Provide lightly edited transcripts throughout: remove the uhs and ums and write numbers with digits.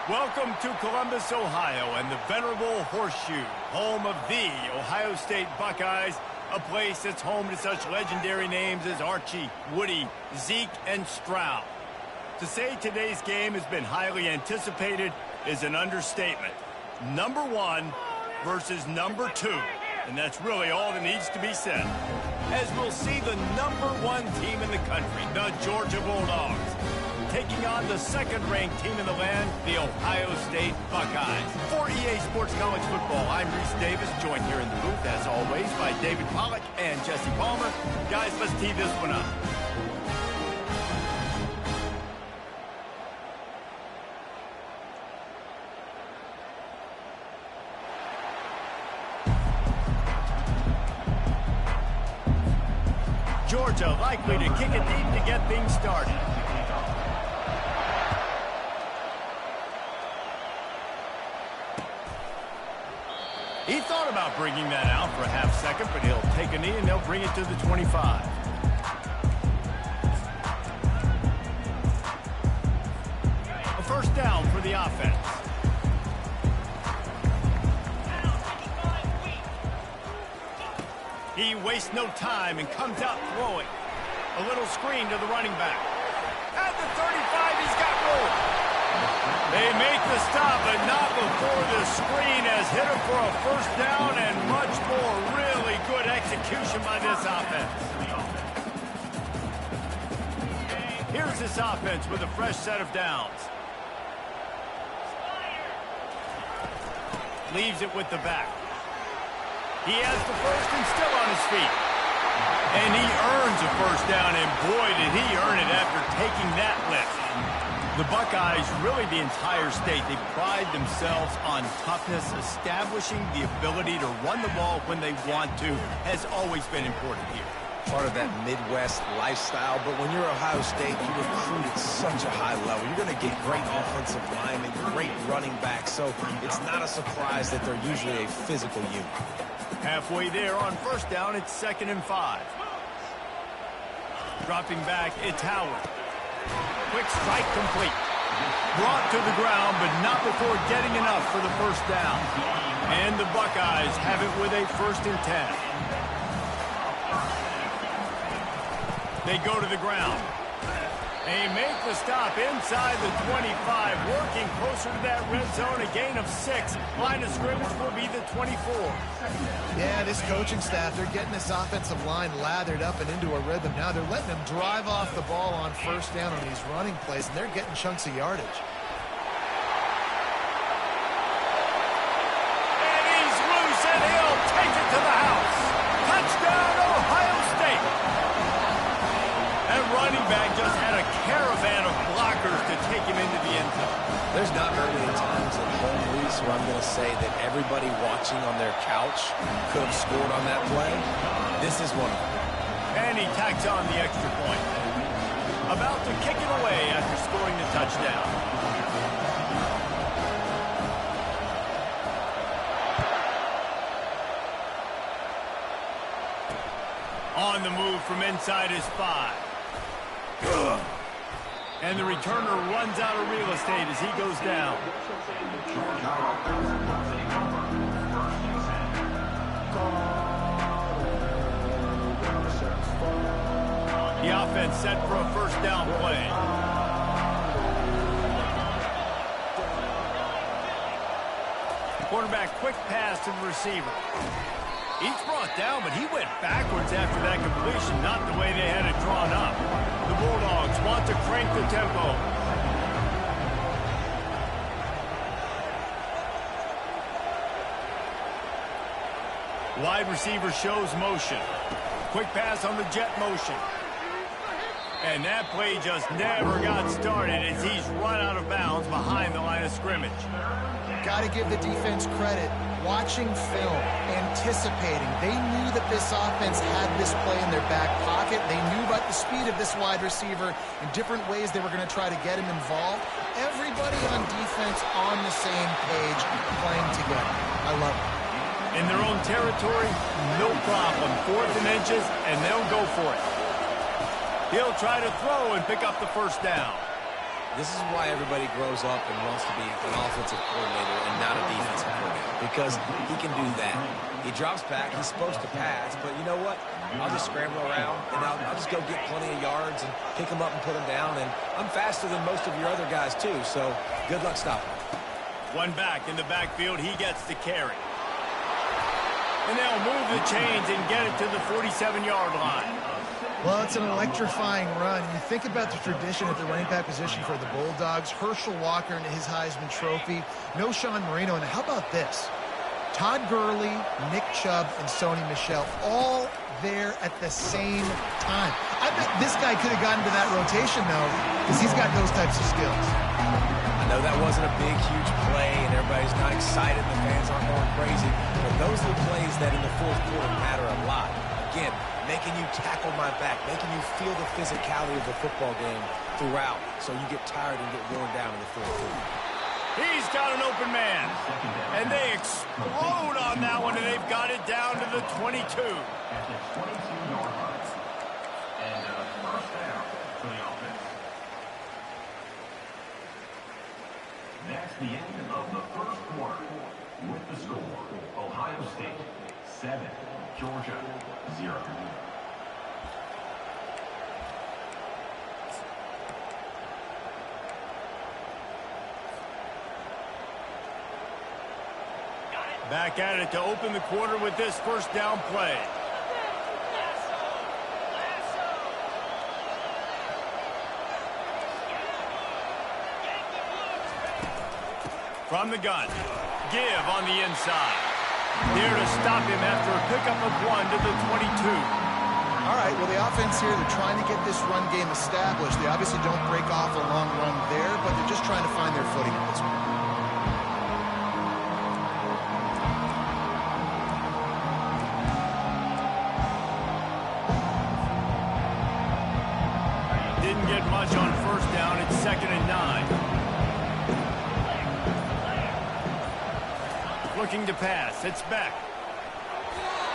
Welcome to Columbus, Ohio, and the venerable Horseshoe, home of the Ohio State Buckeyes, a place that's home to such legendary names as Archie, Woody, Zeke, and Stroud. To say today's game has been highly anticipated is an understatement. Number 1 versus number 2, and that's really all that needs to be said. As we'll see the number 1 team in the country, the Georgia Bulldogs, taking on the second-ranked team in the land, the Ohio State Buckeyes. For EA Sports College Football, I'm Reese Davis, joined here in the booth, as always, by David Pollack and Jesse Palmer. Guys, let's tee this one up. Georgia likely to kick it deep to get things started. He thought about bringing that out for a half second, but he'll take a knee and they'll bring it to the 25. A first down for the offense. He wastes no time and comes out throwing. A little screen to the running back. At the 35, he's got room. They make the stop, but not before the screen has hit him for a first down and much more. Really good execution by this offense. Here's this offense with a fresh set of downs. Leaves it with the back. He has the first and still on his feet. And he earns a first down, and boy, did he earn it after taking that lift. The Buckeyes, really the entire state, they pride themselves on toughness. Establishing the ability to run the ball when they want to has always been important here. Part of that Midwest lifestyle, but when you're Ohio State, you recruit at such a high level. You're going to get great offensive linemen, great running backs, so it's not a surprise that they're usually a physical unit. Halfway there on first down, it's 2nd and 5. Dropping back, it's Howard. Quick strike complete. Brought to the ground, but not before getting enough for the first down. And the Buckeyes have it with a 1st and 10. They go to the ground. They make the stop inside the 25, working closer to that red zone, a gain of 6. Line of scrimmage will be the 24. Yeah, this coaching staff, they're getting this offensive line lathered up and into a rhythm. Now they're letting them drive off the ball on first down on these running plays, and they're getting chunks of yardage. And he's loose, and he'll take it to the house. Touchdown, Ohio State. That running back just had a caravan of blockers to take him into the end zone. There's not very many times at home, Reese, where I'm going to say that everybody watching on their couch could have scored on that play. This is one of them. And he tacks on the extra point. About to kick it away after scoring the touchdown. On the move from inside his 5. And the returner runs out of real estate as he goes down. The offense set for a first down play. Quarterback quick pass to the receiver. He's brought down, but he went backwards after that completion, not the way they had it drawn up. The Bulldogs want to crank the tempo. Wide receiver shows motion. Quick pass on the jet motion. And that play just never got started as he's run out of bounds behind the line of scrimmage. Got to give the defense credit. Watching film, anticipating. They knew that this offense had this play in their back pocket. They knew about the speed of this wide receiver and different ways they were going to try to get him involved. Everybody on defense on the same page, playing together. I love it. In their own territory, no problem. 4th and inches, and they'll go for it. He'll try to throw and pick up the first down. This is why everybody grows up and wants to be an offensive coordinator and not a defensive coordinator, because he can do that. He drops back. He's supposed to pass, but you know what? I'll just scramble around, and I'll just go get plenty of yards and pick them up and put them down, and I'm faster than most of your other guys, too, so good luck stopping. One back in the backfield. He gets the carry. And they'll move the chains and get it to the 47-yard line. Well, it's an electrifying run. You think about the tradition at the running back position for the Bulldogs. Herschel Walker and his Heisman Trophy. No Sean Marino. And how about this? Todd Gurley, Nick Chubb, and Sony Michel all there at the same time. I bet this guy could have gotten to that rotation, though, because he's got those types of skills. I know that wasn't a big, huge play, and everybody's not excited. The fans aren't going crazy. But those are the plays that in the fourth quarter matter a lot. Again, making you tackle my back, making you feel the physicality of the football game throughout, so you get tired and get worn down in the fourth quarter. He's got an open man, and they explode on that one, and they've got it down to the 22. At the 22-yard line, and first down for the offense. That's the end of the first quarter. With the score, Ohio State 7, Georgia 0. Back at it to open the quarter with this first down play. From the gun, give on the inside. There to stop him after a pickup of 1 to the 22. All right, well, the offense here, they're trying to get this run game established. They obviously don't break off a long run there, but they're just trying to find their footing at this point. Didn't get much on first down. It's 2nd and 9. Looking to pass. It's back.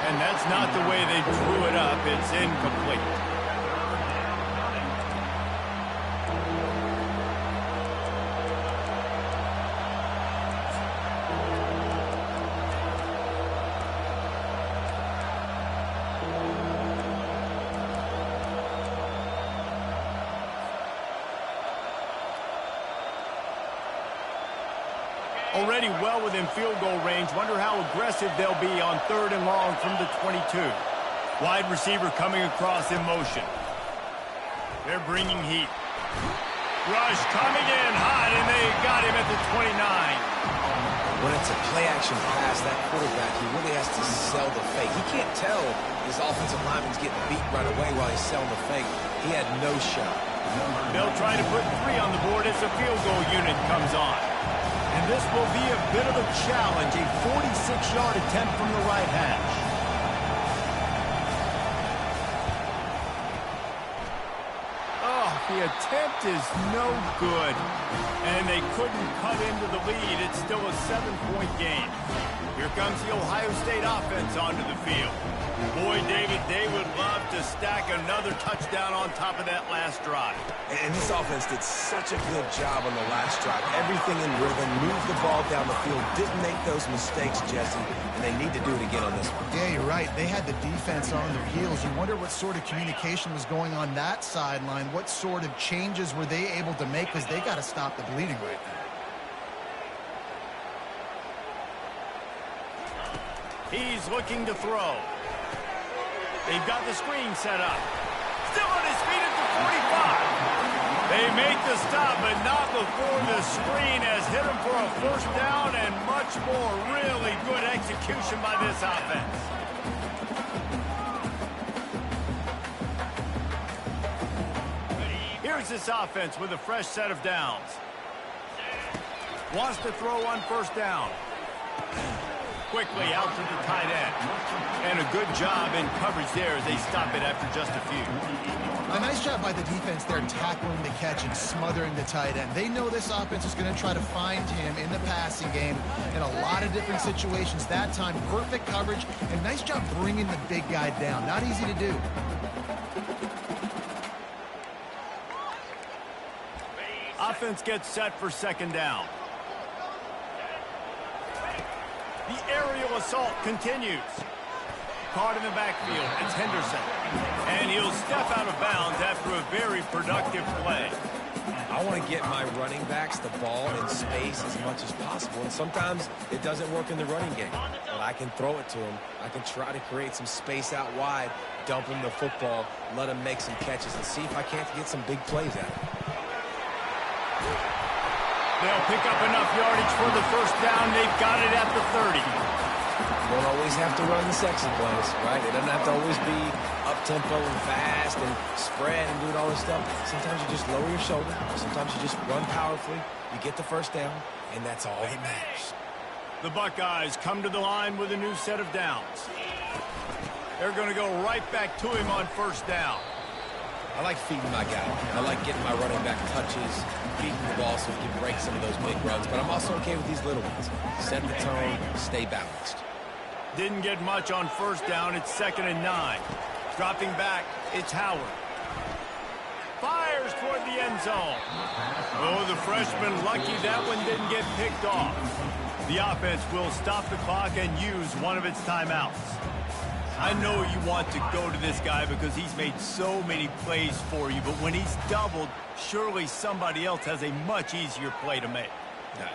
And that's not the way they drew it up. It's incomplete. Already well within field goal range. Wonder how aggressive they'll be on 3rd and long from the 22. Wide receiver coming across in motion. They're bringing heat. Rush coming in hot, and they got him at the 29. When it's a play-action pass, that quarterback, he really has to sell the fake. He can't tell his offensive lineman's getting beat right away while he's selling the fake. He had no shot. They'll try to put 3 on the board as the field goal unit comes on. And this will be a bit of a challenge, a 46-yard attempt from the right hash. Oh, the attempt is no good. And they couldn't cut into the lead. It's still a 7-point game. Here comes the Ohio State offense onto the field. Boy, David, they would love to stack another touchdown on top of that last drive. And this offense did such a good job on the last drive. Everything in rhythm, moved the ball down the field, didn't make those mistakes, Jesse, and they need to do it again on this one. Yeah, you're right. They had the defense on their heels. You wonder what sort of communication was going on that sideline. What sort of changes were they able to make, because they got to stop the bleeding right now. He's looking to throw. They've got the screen set up. Still on his feet at the 45. They make the stop, but not before the screen has hit him for a first down and much more. Really good execution by this offense. Here's this offense with a fresh set of downs. Wants to throw on first down. Quickly out to the tight end. And a good job in coverage there as they stop it after just a few. A nice job by the defense there, tackling the catch and smothering the tight end. They know this offense is going to try to find him in the passing game in a lot of different situations. That time, perfect coverage, and nice job bringing the big guy down. Not easy to do. offense gets set for second down. The aerial assault continues. Caught in the backfield, it's Henderson. And he'll step out of bounds after a very productive play. I want to get my running backs the ball in space as much as possible. And sometimes it doesn't work in the running game. But I can throw it to them. I can try to create some space out wide, dump them the football, let them make some catches, and see if I can't get some big plays out of it. They'll pick up enough yardage for the first down. They've got it at the 30. You don't always have to run the sexy plays, right? It doesn't have to always be up-tempo and fast and spread and doing all this stuff. Sometimes you just lower your shoulder. Sometimes you just run powerfully. You get the first down, and that's all that matters. The Buckeyes come to the line with a new set of downs. They're going to go right back to him on first down. I like feeding my guy. I like getting my running back touches, feeding the ball so he can break some of those big runs. But I'm also okay with these little ones. Set the tone, stay balanced. Didn't get much on first down. It's 2nd and 9. Dropping back, it's Howard. Fires toward the end zone. Oh, the freshman lucky that one didn't get picked off. The offense will stop the clock and use one of its timeouts. I know you want to go to this guy because he's made so many plays for you, but when he's doubled, surely somebody else has a much easier play to make.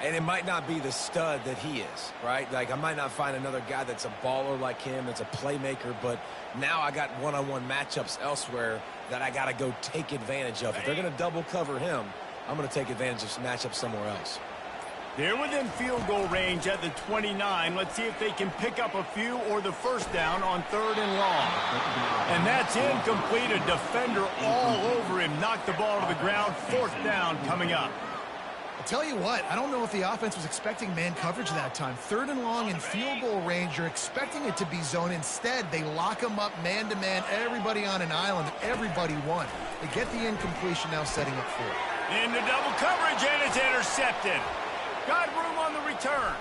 And it might not be the stud that he is, right? Like, I might not find another guy that's a baller like him, that's a playmaker, but now I got one-on-one matchups elsewhere that I got to go take advantage of. If they're going to double cover him, I'm going to take advantage of some matchups somewhere else. They're within field goal range at the 29. Let's see if they can pick up a few or the first down on 3rd and long. And that's incomplete. A defender all over him. Knocked the ball to the ground. 4th down coming up. I'll tell you what, I don't know if the offense was expecting man coverage that time. 3rd and long in field goal range, you're expecting it to be zone. Instead, they lock them up man-to-man, everybody on an island, everybody won. They get the incompletion, now setting up 4. Into double coverage, and it's intercepted. Got room on the return.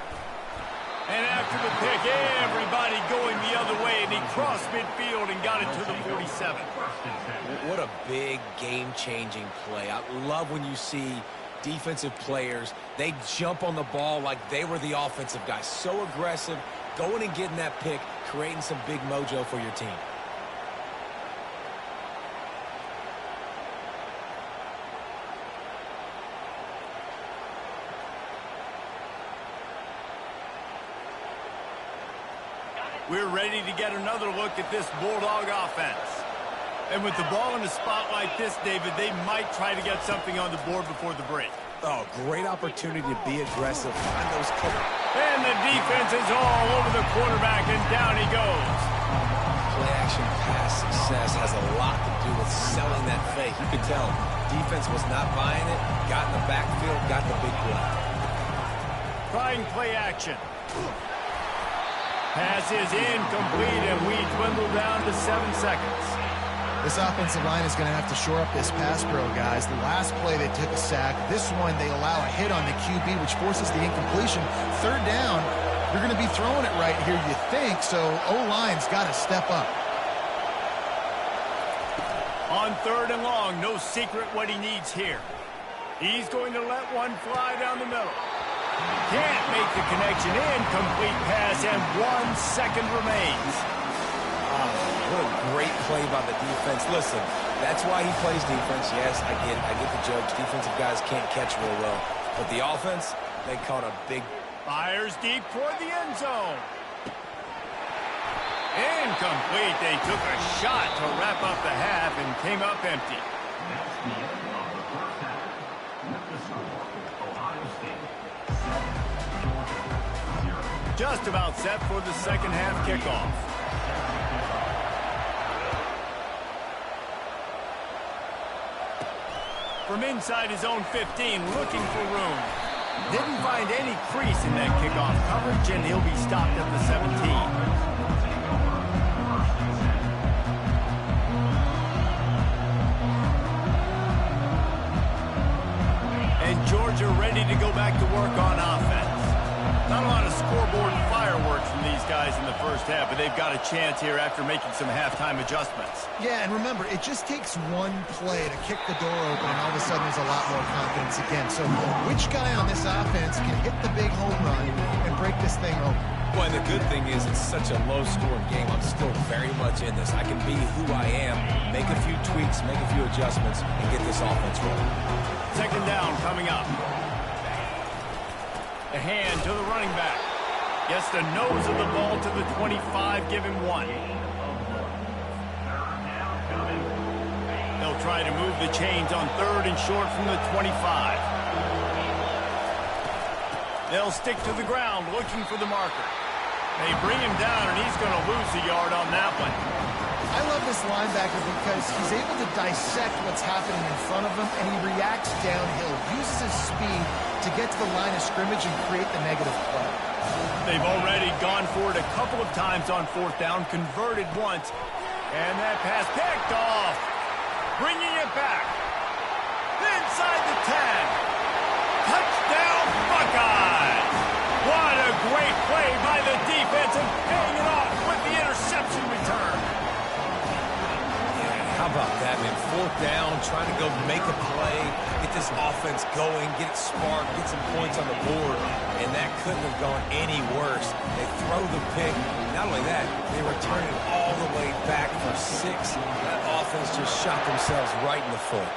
And after the pick, everybody going the other way, and he crossed midfield and got it to the 47. What a big game-changing play. I love when you see defensive players, they jump on the ball like they were the offensive guys. So aggressive, going and getting that pick, creating some big mojo for your team. We're ready to get another look at this Bulldog offense. And with the ball in a spot like this, David, they might try to get something on the board before the break. Oh, great opportunity to be aggressive. Find those covers. And the defense is all over the quarterback, and down he goes. Play-action pass success has a lot to do with selling that fake. You could tell defense was not buying it, got in the backfield, got the big play. Trying play action. Pass is incomplete, and we dwindle down to 7 seconds. This offensive line is going to have to shore up this pass pro, guys. The last play, they took a sack. This one, they allow a hit on the QB, which forces the incompletion. 3rd down, you're going to be throwing it right here, you think, so O-line's got to step up. On 3rd and long, no secret what he needs here. He's going to let one fly down the middle. Can't make the connection. Incomplete pass, and 1 second remains. What a great play by the defense. Listen, that's why he plays defense. Yes, I get it. I get the jokes. Defensive guys can't catch real well. But the offense, they caught a big... Fires deep toward the end zone. Incomplete. They took a shot to wrap up the half and came up empty. That's the end of the first half. With the score, Ohio State 7, Georgia 0. Just about set for the second half kickoff. From inside his own 15, looking for room. Didn't find any crease in that kickoff coverage, and he'll be stopped at the 17. And Georgia ready to go back to work on offense. Not a lot of scoreboard fireworks from these guys in the first half, but they've got a chance here after making some halftime adjustments. Yeah, and remember, it just takes one play to kick the door open, and all of a sudden there's a lot more confidence again. So which guy on this offense can hit the big home run and break this thing open? Well, and the good thing is it's such a low-scoring game. I'm still very much in this. I can be who I am, make a few tweaks, make a few adjustments, and get this offense rolling. Second down coming up. The hand to the running back. Gets the nose of the ball to the 25, give him 1. They'll try to move the chains on 3rd and short from the 25. They'll stick to the ground looking for the marker. They bring him down, and he's going to lose a yard on that one. I love this linebacker because he's able to dissect what's happening in front of him, and he reacts downhill, uses his speed to get to the line of scrimmage and create the negative play. They've already gone for it a couple of times on 4th down, converted once, and that pass picked off. Bringing it back. Inside the 10. Touchdown, Buckeyes! What a great play by the defense and paying it off with the interception return. Yeah, how about that, man? 4th down, trying to go make a play, get this offense going, get it sparked, get some points on the board, and that couldn't have gone any worse. They throw the pick. Not only that, they return it all the way back for 6. That offense just shot themselves right in the foot.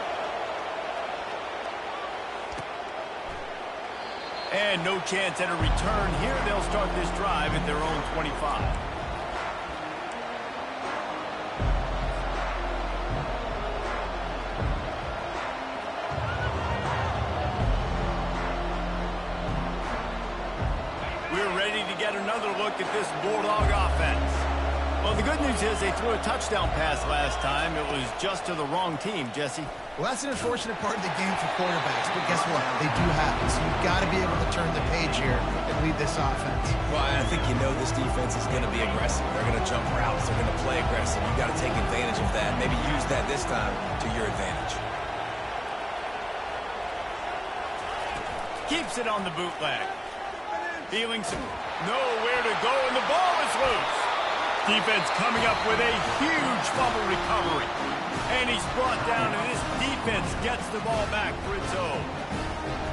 And no chance at a return here. They'll start this drive at their own 25. We're ready to get another look at this Bulldog offense. Well, the good news is they threw a touchdown pass last time. It was just to the wrong team, Jesse. Well, that's an unfortunate part of the game for quarterbacks, but guess what? They do happen, so you've got to be able to turn the page here and lead this offense. Well, I think you know this defense is going to be aggressive. They're going to jump routes. They're going to play aggressive. You've got to take advantage of that. Maybe use that this time to your advantage. Keeps it on the bootleg. Feeling some nowhere to go, and the ball is loose. Defense coming up with a huge fumble recovery. And he's brought down, and this defense gets the ball back for its own.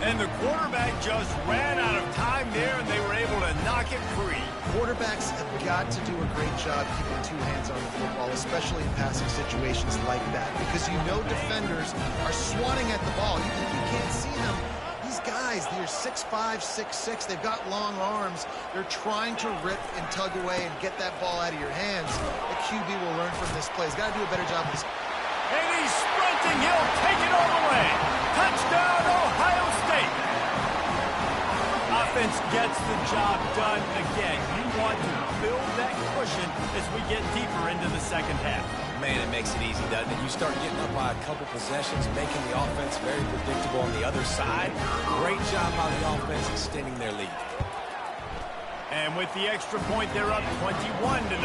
And the quarterback just ran out of time there, and they were able to knock it free. Quarterbacks have got to do a great job keeping 2 hands on the football, especially in passing situations like that, because you know defenders are swatting at the ball. Even if you can't see them, these guys, they're 6'5", 6'6", they've got long arms. They're trying to rip and tug away and get that ball out of your hands. The QB will learn from this play. He's got to do a better job of this. And he's sprinting. He'll take it all the way. Touchdown, Ohio State. Offense gets the job done again. You want to build that cushion as we get deeper into the second half. Man, it makes it easy, doesn't it? You start getting up by a couple possessions, making the offense very predictable on the other side. Great job by the offense extending their lead. And with the extra point, they're up 21-0.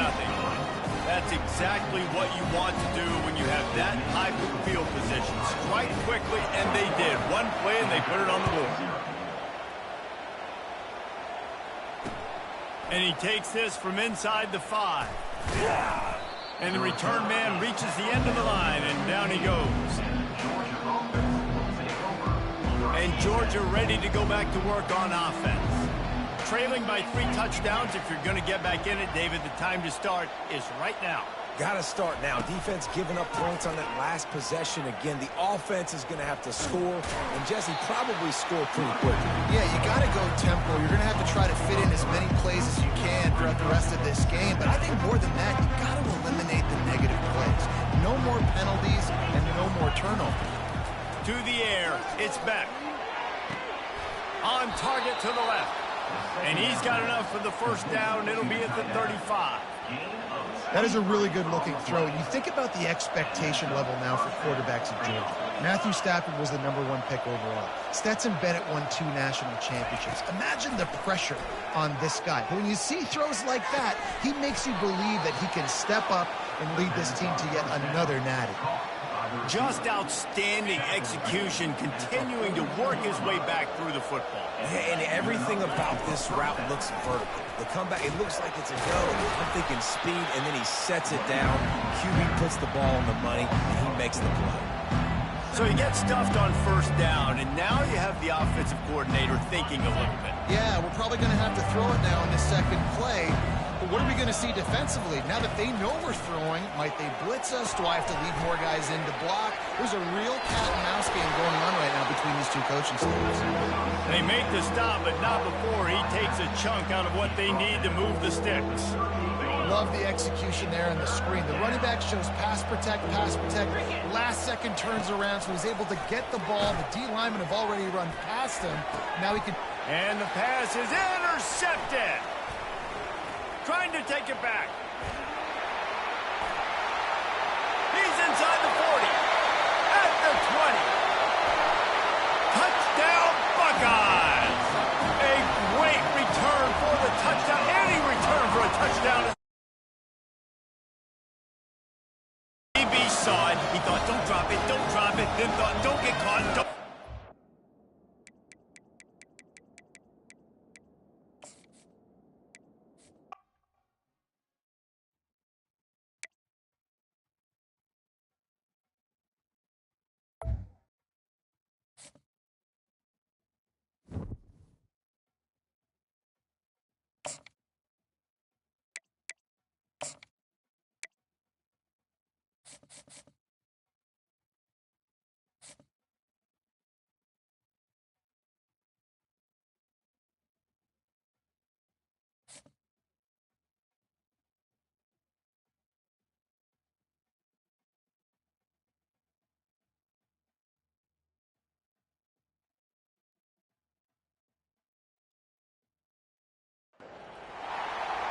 That's exactly what you want to do when you have that type of field position. Strike quickly, and they did. One play, and they put it on the board. And he takes this from inside the 5. And the return man reaches the end of the line, and down he goes. And Georgia ready to go back to work on offense. Trailing by 3 touchdowns. If you're going to get back in it, David, the time to start is right now. Got to start now. Defense giving up points on that last possession. Again, the offense is going to have to score, and Jesse probably score pretty quickly. Yeah, you got to go tempo. You're going to have to try to fit in as many plays as you can throughout the rest of this game. But I think more than that, you got to eliminate the negative plays. No more penalties and no more turnovers. To the air, it's Beck. On target to the left. And he's got enough for the first down. It'll be at the 35. That is a really good-looking throw. You think about the expectation level now for quarterbacks at Georgia. Matthew Stafford was the #1 pick overall. Stetson Bennett won 2 national championships. Imagine the pressure on this guy. When you see throws like that, he makes you believe that he can step up and lead this team to yet another natty. Just outstanding execution, continuing to work his way back through the football. Yeah, and everything about this route looks vertical. The comeback, it looks like it's a go. I'm thinking speed, and then he sets it down. QB puts the ball on the money, and he makes the play. So he gets stuffed on first down, and now you have the offensive coordinator thinking a little bit. Yeah, we're probably going to have to throw it now in this second play. But what are we going to see defensively? Now that they know we're throwing, might they blitz us? Do I have to leave more guys in to block? There's a real cat and mouse game going on right now between these two coaching staffs. They make the stop, but not before he takes a chunk out of what they need to move the sticks. Love the execution there in the screen. The running back shows pass protect, pass protect. Last second turns around, so he's able to get the ball. The D linemen have already run past him. Now he can... And the pass is intercepted. Trying to take it back. He's inside the 40. At the 20. Touchdown, Buckeyes. A great return for the touchdown. Any return for a touchdown. DB saw it. He thought, don't drop it, don't drop it. Then thought, don't get caught. Don't.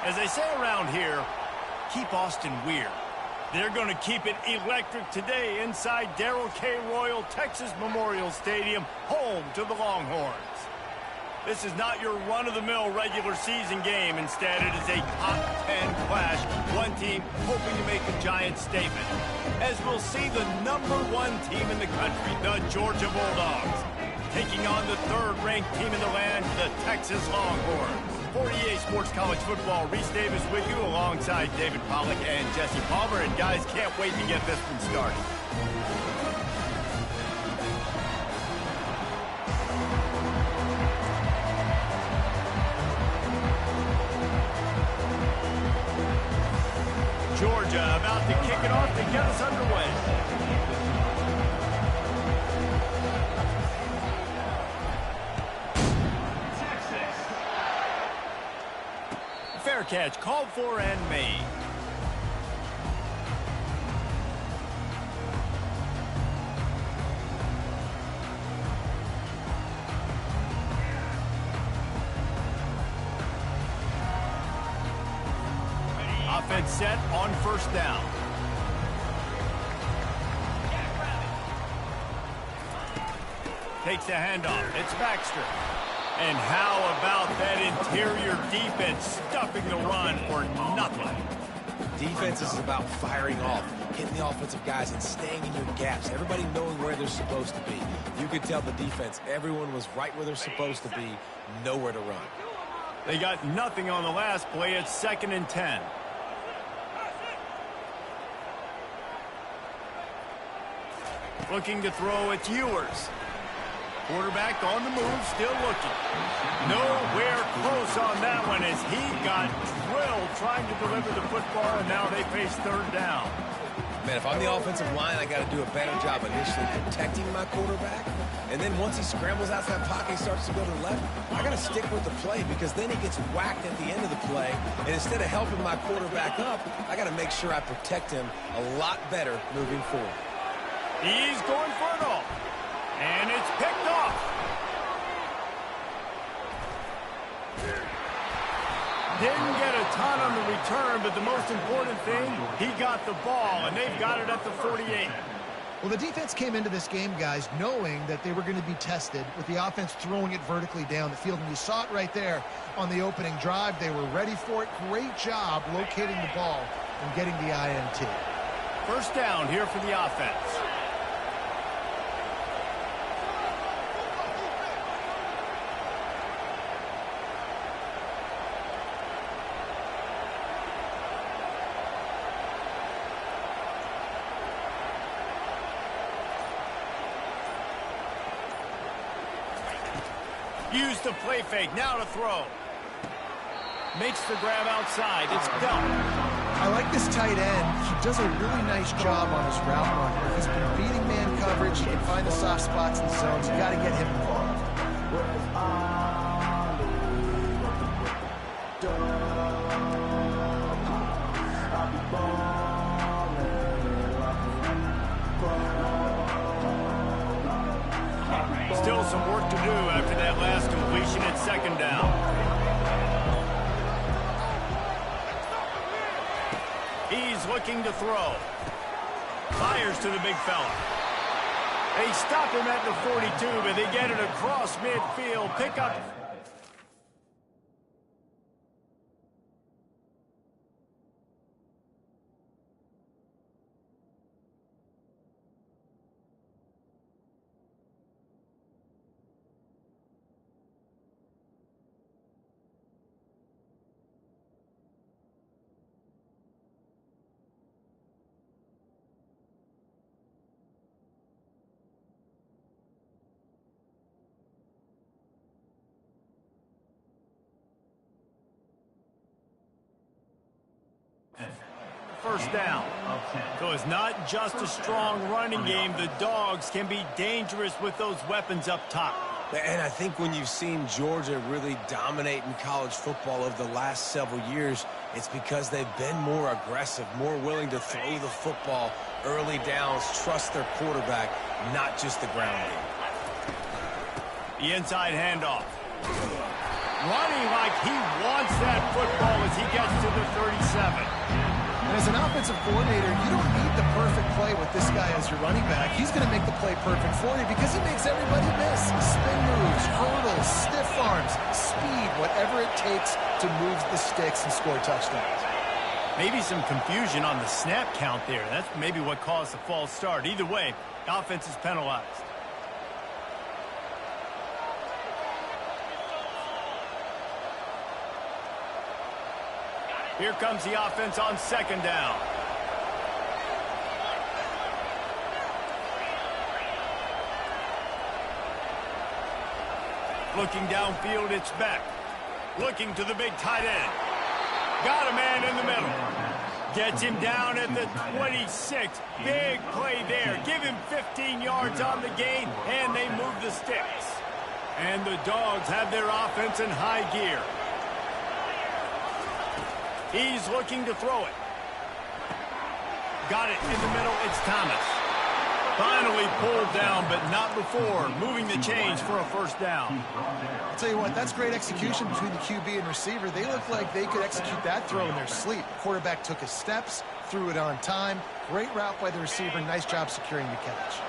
As they say around here, keep Austin weird. They're going to keep it electric today inside Darrell K. Royal Texas Memorial Stadium, home to the Longhorns. This is not your run-of-the-mill regular season game. Instead, it is a top 10 clash. One team hoping to make a giant statement. As we'll see the #1 team in the country, the Georgia Bulldogs, taking on the third-ranked team in the land, the Texas Longhorns. For EA Sports College Football, Reese Davis with you alongside David Pollack and Jesse Palmer. And guys, can't wait to get this one started. Georgia about to kick it off to get us underway. Fair catch, called for and made. Offense set on first down. Takes the handoff. It's Baxter. And how about that interior defense stuffing the run for nothing? Defense is about firing off, hitting the offensive guys and staying in your gaps. Everybody knowing where they're supposed to be. You could tell the defense, everyone was right where they're supposed to be, nowhere to run. They got nothing on the last play. It's 2nd and 10. Looking to throw, it's Ewers. Quarterback on the move, still looking. Nowhere close on that one as he got drilled trying to deliver the football, and now they face third down. Man, if I'm the offensive line, I got to do a better job initially protecting my quarterback. And then once he scrambles out that pocket, he starts to go to the left, I got to stick with the play because then he gets whacked at the end of the play. And instead of helping my quarterback up, I got to make sure I protect him a lot better moving forward. He's going for it all. And it's picked off. Didn't get a ton on the return, but the most important thing, he got the ball, and they've got it at the 48. Well, the defense came into this game, guys, knowing that they were going to be tested with the offense throwing it vertically down the field. And you saw it right there on the opening drive. They were ready for it. Great job locating the ball and getting the INT. First down here for the offense. used the play fake. Now to throw. Makes the grab outside. It's Bell. I like this tight end. He does a really nice job on his route running. If he's been beating man coverage, he can find the soft spots in the zones. You got to get him involved. Still some work to do after that last completion at second down. He's looking to throw. Fires to the big fella. They stop him at the 42, but they get it across midfield. Pick up. First down. So it's not just a strong running game. The Dogs can be dangerous with those weapons up top. And I think when you've seen Georgia really dominate in college football over the last several years, it's because they've been more aggressive, more willing to throw the football early downs, trust their quarterback, not just the ground game. The inside handoff. Running like he wants that football as he gets to the 37. And as an offensive coordinator, you don't need the perfect play with this guy as your running back. He's going to make the play perfect for you because he makes everybody miss. Spin moves, hurdles, stiff arms, speed, whatever it takes to move the sticks and score touchdowns. Maybe some confusion on the snap count there. That's maybe what caused the false start. Either way, offense is penalized. Here comes the offense on second down. Looking downfield, it's Beck. Looking to the big tight end. Got a man in the middle. Gets him down at the 26. Big play there. Give him 15 yards on the gain, and they move the sticks. And the Dogs have their offense in high gear. He's looking to throw it. Got it in the middle. It's Thomas. Finally pulled down, but not before. Moving the chains for a first down. I'll tell you what, that's great execution between the QB and receiver. They look like they could execute that throw in their sleep. The quarterback took his steps, threw it on time. Great route by the receiver. Nice job securing the catch.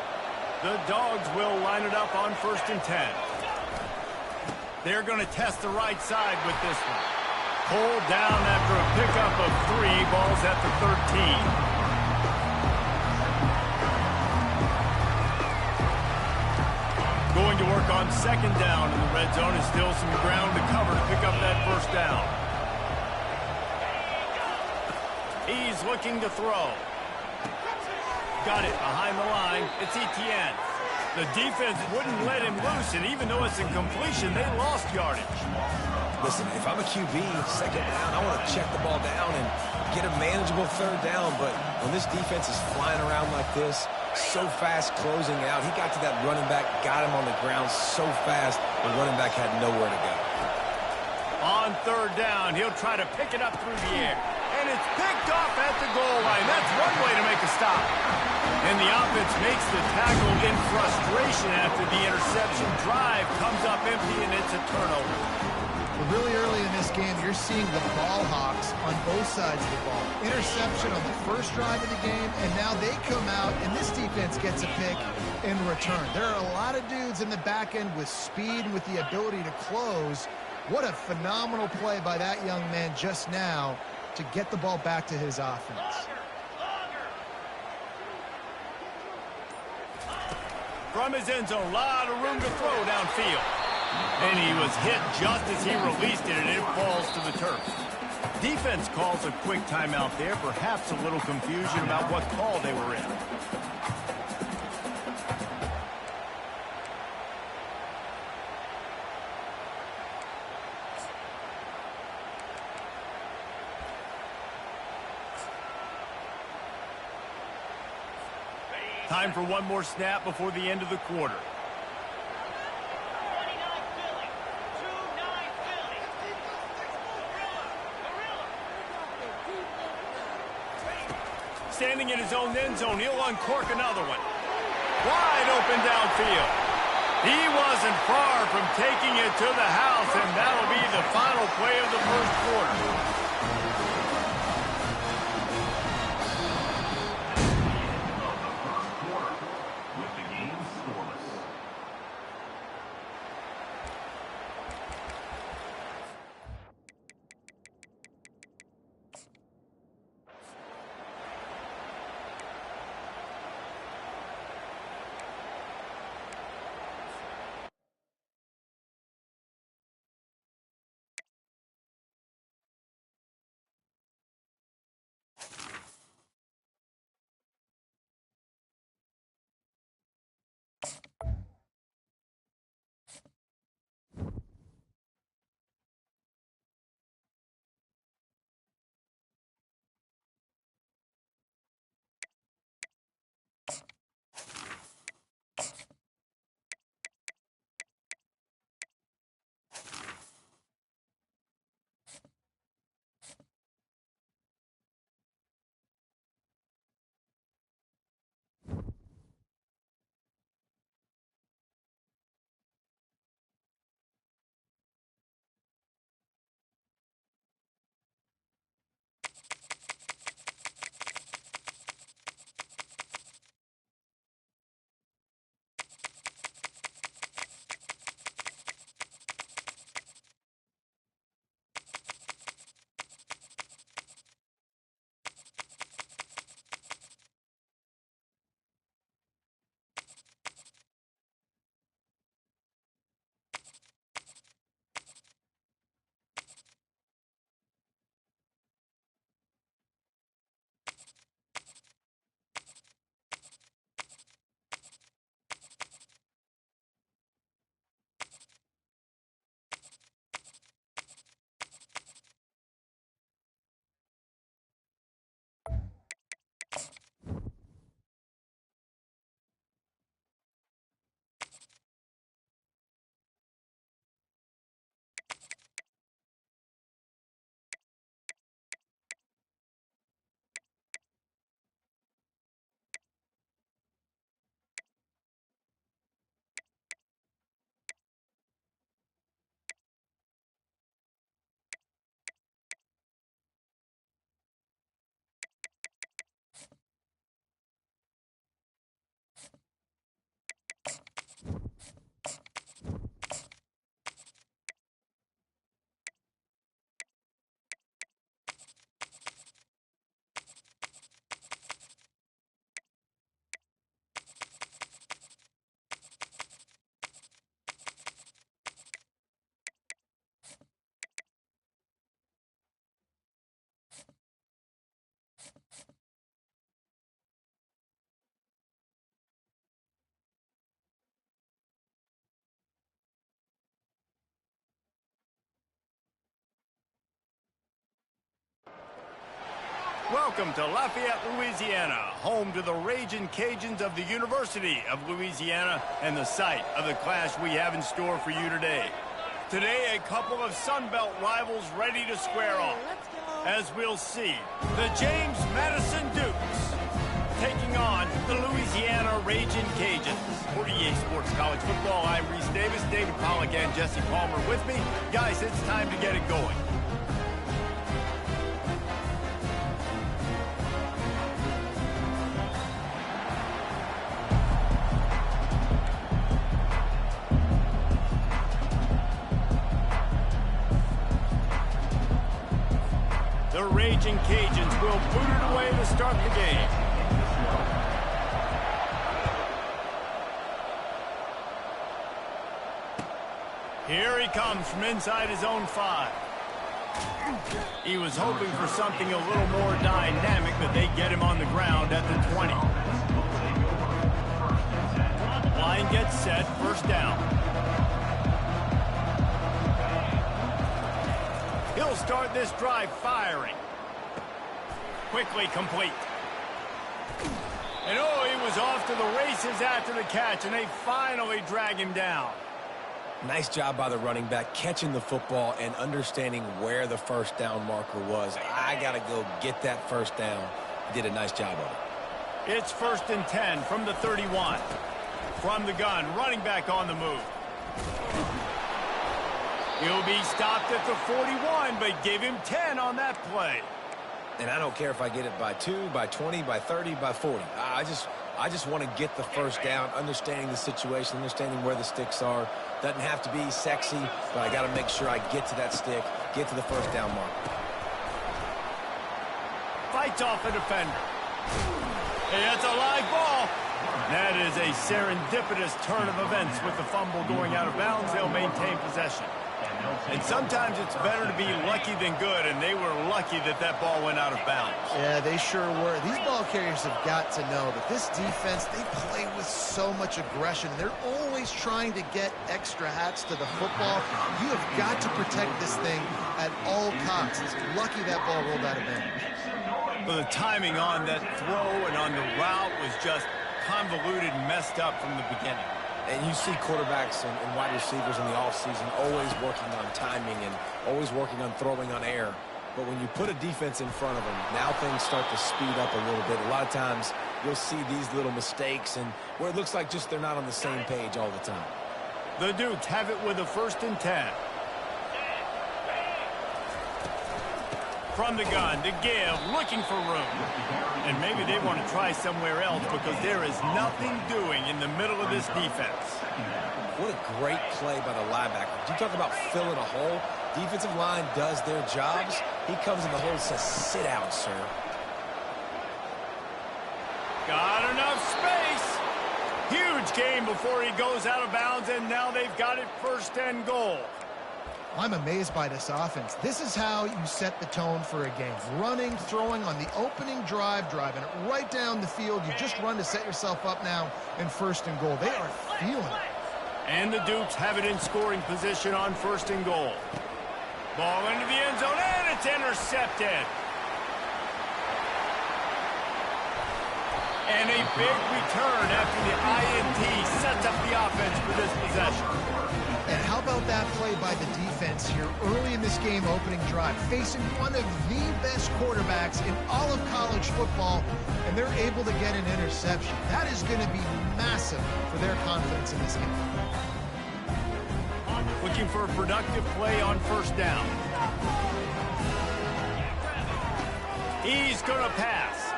The Dogs will line it up on 1st and 10. They're going to test the right side with this one. Pulled down after a pickup of 3. Ball's at the 13. Going to work on second down in the red zone. Is still some ground to cover to pick up that first down. He's looking to throw. Got it behind the line. It's Etienne. The defense wouldn't let him loose, and even though it's incompletion, they lost yardage. Listen, if I'm a QB, second down, I want to check the ball down and get a manageable third down. But when this defense is flying around like this, so fast closing out, he got to that running back, got him on the ground so fast, the running back had nowhere to go. On third down, he'll try to pick it up through the air. And it's picked off at the goal line. That's one way to make a stop. And the offense makes the tackle in frustration after the interception. Drive comes up empty, and it's a turnover. Really early in this game, you're seeing the ball hawks on both sides of the ball. Interception on the first drive of the game, and now they come out, and this defense gets a pick in return. There are a lot of dudes in the back end with speed and with the ability to close. What a phenomenal play by that young man just now to get the ball back to his offense. From his end zone, a lot of room to throw downfield. And he was hit just as he released it, and it falls to the turf. Defense calls a quick timeout there, perhaps a little confusion about what call they were in. Time for one more snap before the end of the quarter. Standing in his own end zone, he'll uncork another one. Wide open downfield. He wasn't far from taking it to the house, and that'll be the final play of the first quarter. Welcome to Lafayette, Louisiana, home to the Ragin' Cajuns of the University of Louisiana and the site of the clash we have in store for you today. Today, a couple of Sun Belt rivals ready to square off. As we'll see, the James Madison Dukes taking on the Louisiana Ragin' Cajuns. For EA Sports College Football, I'm Reese Davis, David Pollack, and Jesse Palmer with me. Guys, it's time to get it going. The Ragin' Cajuns will boot it away to start the game. Here he comes from inside his own 5. He was hoping for something a little more dynamic, but they get him on the ground at the 20. Line gets set, first down. He'll start this drive firing. Quickly complete. And oh, he was off to the races after the catch, and they finally drag him down. Nice job by the running back, catching the football and understanding where the first down marker was. I got to go get that first down. He did a nice job of it. It's 1st and 10 from the 31. From the gun, running back on the move. He'll be stopped at the 41, but give him 10 on that play. And I don't care if I get it by 2, by 20, by 30, by 40. I just want to get the first down, understanding the situation, understanding where the sticks are. Doesn't have to be sexy, but I got to make sure I get to that stick, get to the first down mark. Fights off a defender. Hey, that's a live ball. That is a serendipitous turn of events with the fumble going out of bounds. They'll maintain possession. And sometimes it's better to be lucky than good, and they were lucky that that ball went out of bounds. Yeah, they sure were. These ball carriers have got to know that this defense, they play with so much aggression. They're always trying to get extra hats to the football. You have got to protect this thing at all costs. Lucky that ball rolled out of bounds. Well, the timing on that throw and on the route was just convoluted and messed up from the beginning. And you see quarterbacks and wide receivers in the offseason always working on timing and always working on throwing on air. But when you put a defense in front of them, now things start to speed up a little bit. A lot of times you'll see these little mistakes and where it looks like just they're not on the same page all the time. The Dukes have it with a 1st and 10. From the gun to give, looking for room. And maybe they want to try somewhere else because there is nothing doing in the middle of this defense. What a great play by the linebacker. You talk about filling a hole. Defensive line does their jobs. He comes in the hole and says, sit down, sir. Got enough space. Huge gain before he goes out of bounds, and now they've got it 1st and goal. I'm amazed by this offense. This is how you set the tone for a game. Running, throwing on the opening drive, driving it right down the field. You just run to set yourself up now in 1st and goal. They are feeling it. And the Dukes have it in scoring position on 1st and goal. Ball into the end zone, and it's intercepted. And a big return after the INT sets up the offense for this possession. And how about that play by the defense here early in this game opening drive, facing one of the best quarterbacks in all of college football, and they're able to get an interception. That is going to be massive for their confidence in this game. Looking for a productive play on 1st down. He's going to pass.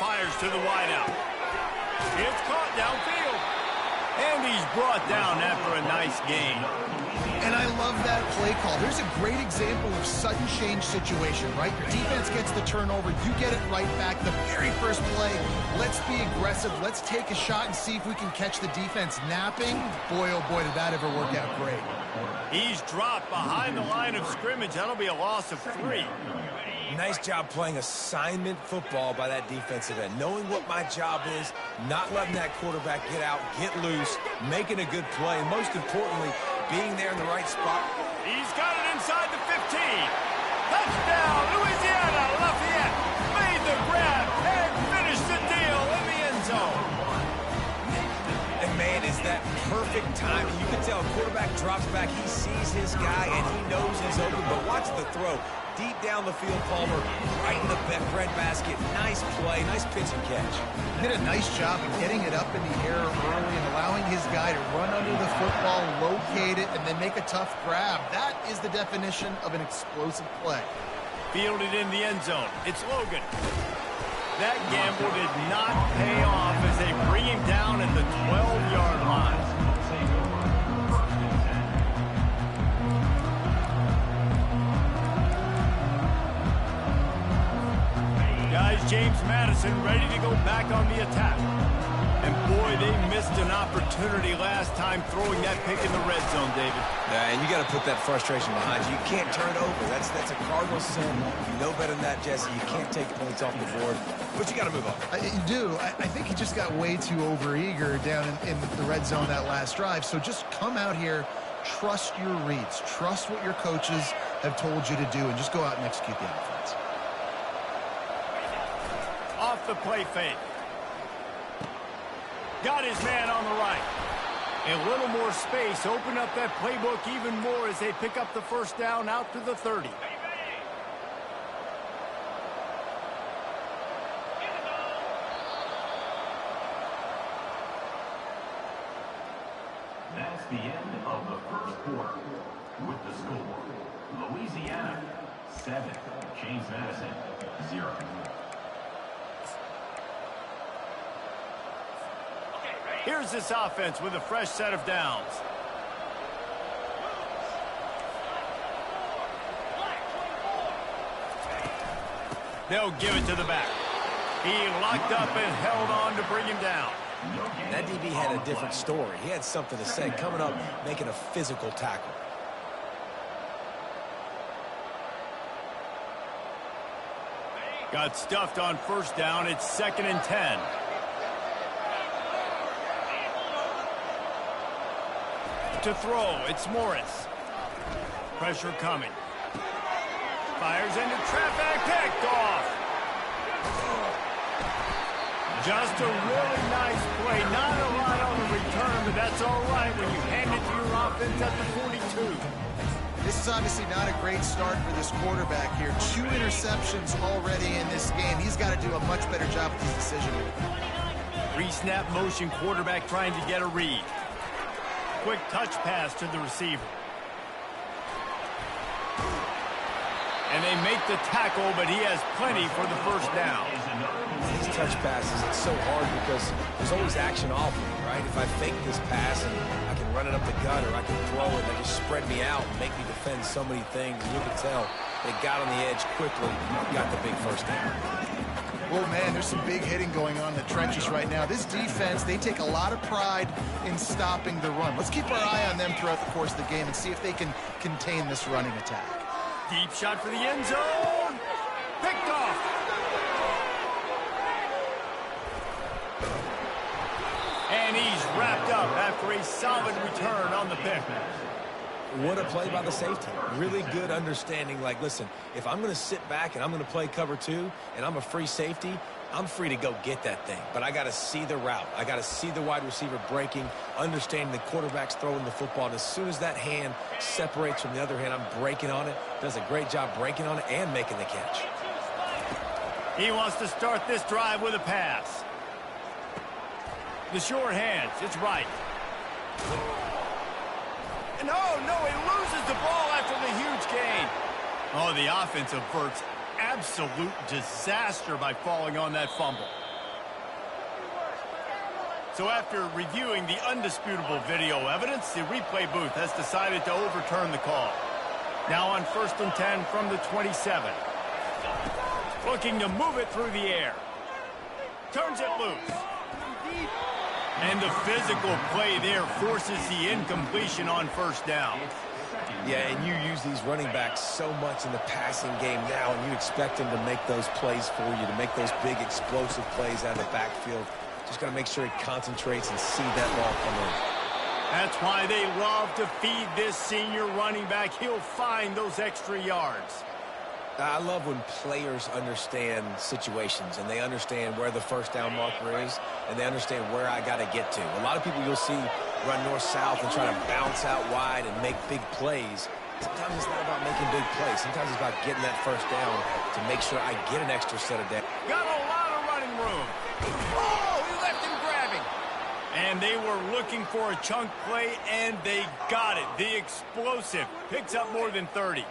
Fires to the wideout. It's caught downfield. And he's brought down after a nice gain. And I love that play call. There's a great example of sudden change situation, right? Your defense gets the turnover. You get it right back. The very first play, let's be aggressive. Let's take a shot and see if we can catch the defense napping. Boy, oh boy, did that ever work out great. He's dropped behind the line of scrimmage. That'll be a loss of 3. Nice job playing assignment football by that defensive end. Knowing what my job is, not letting that quarterback get out, get loose, making a good play, and most importantly, being there in the right spot. He's got it inside the 15. Touchdown, Louisiana Lafayette. Made the grab and finished the deal in the end zone. And man, is that perfect timing. You can tell a quarterback drops back, he sees his guy, and he knows he's open, but watch the throw. Deep down the field, Palmer, right in the bread basket. Nice play, nice pitch and catch. He did a nice job of getting it up in the air early and allowing his guy to run under the football, locate it, and then make a tough grab. That is the definition of an explosive play. Fielded in the end zone. It's Logan. That gamble did not pay off as they bring him down at the 12-yard line. Guys, James Madison ready to go back on the attack. And boy, they missed an opportunity last time throwing that pick in the red zone, David. Yeah, and you got to put that frustration behind you. You can't turn it over. That's a cardinal sin. You know better than that, Jesse. You can't take points off the board, but you got to move on. You do. I think he just got way too overeager down in the red zone that last drive. So just come out here, trust your reads, trust what your coaches have told you to do, and just go out and execute the offense. Off the play fake. Got his man on the right. A little more space. Open up that playbook even more as they pick up the first down out to the 30. That's the end of the first quarter. With the score, Louisiana 7, James Madison 0. Here's this offense with a fresh set of downs. They'll give it to the back. He locked up and held on to bring him down. That DB had a different story. He had something to say, coming up, making a physical tackle. Got stuffed on first down. It's 2nd and 10. To throw, it's Morris. Pressure coming. Fires into traffic, picked off. Just a really nice play. Not a lot on the return, but that's all right when you hand it to your offense at the 42. This is obviously not a great start for this quarterback here. 2 interceptions already in this game. He's got to do a much better job with his decision-making. Pre-snap motion quarterback trying to get a read. Quick touch pass to the receiver. And they make the tackle, but he has plenty for the first down. These touch passes, it's so hard because there's always action off of me, right? If I fake this pass and I can run it up the gut or I can throw it, they just spread me out and make me defend so many things. And you can tell they got on the edge quickly, got the big first down. Oh, man, there's some big hitting going on in the trenches right now. This defense, they take a lot of pride in stopping the run. Let's keep our eye on them throughout the course of the game and see if they can contain this running attack. Deep shot for the end zone. Picked off. And he's wrapped up after a solid return on the pick. What a play by the safety. Really good understanding. Like, listen, if I'm going to sit back and I'm going to play cover 2 and I'm a free safety, I'm free to go get that thing. But I got to see the route. I got to see the wide receiver breaking, understanding the quarterback's throwing the football. And as soon as that hand separates from the other hand, I'm breaking on it. Does a great job breaking on it and making the catch. He wants to start this drive with a pass. The short hands. It's right. And oh, no, he loses the ball after the huge gain. Oh, the offense averts absolute disaster by falling on that fumble. So after reviewing the undisputable video evidence, the replay booth has decided to overturn the call. Now on 1st and 10 from the 27. Looking to move it through the air. Turns it loose. And the physical play there forces the incompletion on first down. Yeah, and you use these running backs so much in the passing game now, and you expect them to make those plays for you, to make those big explosive plays out of the backfield. Just got to make sure he concentrates and see that ball come in. That's why they love to feed this senior running back. He'll find those extra yards. I love when players understand situations and they understand where the first down marker is and they understand where I got to get to. A lot of people you'll see run north-south and try to bounce out wide and make big plays. Sometimes it's not about making big plays. Sometimes it's about getting that first down to make sure I get an extra set of downs. Got a lot of running room. Oh, he left him grabbing. And they were looking for a chunk play, and they got it. The explosive picks up more than 30.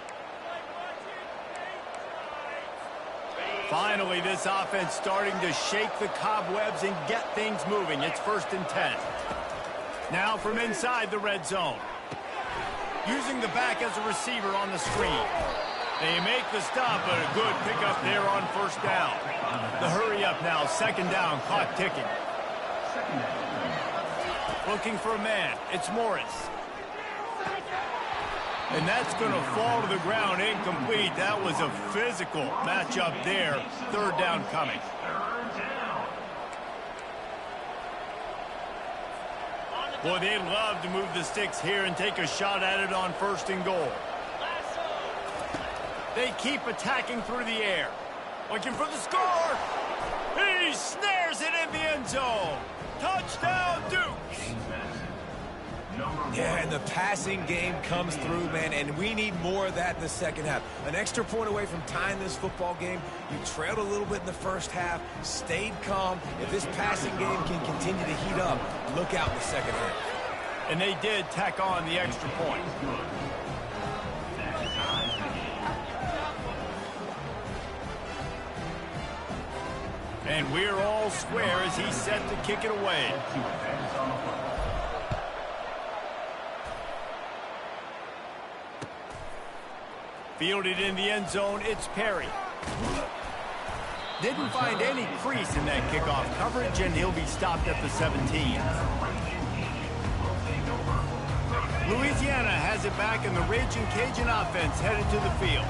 Finally, this offense starting to shake the cobwebs and get things moving. It's 1st and 10. Now from inside the red zone. Using the back as a receiver on the screen. They make the stop, but a good pickup there on first down. The hurry up now, 2nd down, clock ticking. Looking for a man. It's Morris. And that's going to fall to the ground incomplete. That was a physical matchup there. 3rd down coming. Boy, they'd love to move the sticks here and take a shot at it on 1st and goal. They keep attacking through the air. Looking for the score. He snares it in the end zone. Touchdown, Duke. Yeah, and the passing game comes through, man, and we need more of that in the second half. An extra point away from tying this football game. You trailed a little bit in the first half, stayed calm. If this passing game can continue to heat up, look out in the second half. And they did tack on the extra point. And we're all square as he's set to kick it away. Fielded in the end zone, it's Perry. Didn't find any crease in that kickoff coverage, and he'll be stopped at the 17. Louisiana has it back, and the Raging Cajun offense headed to the field.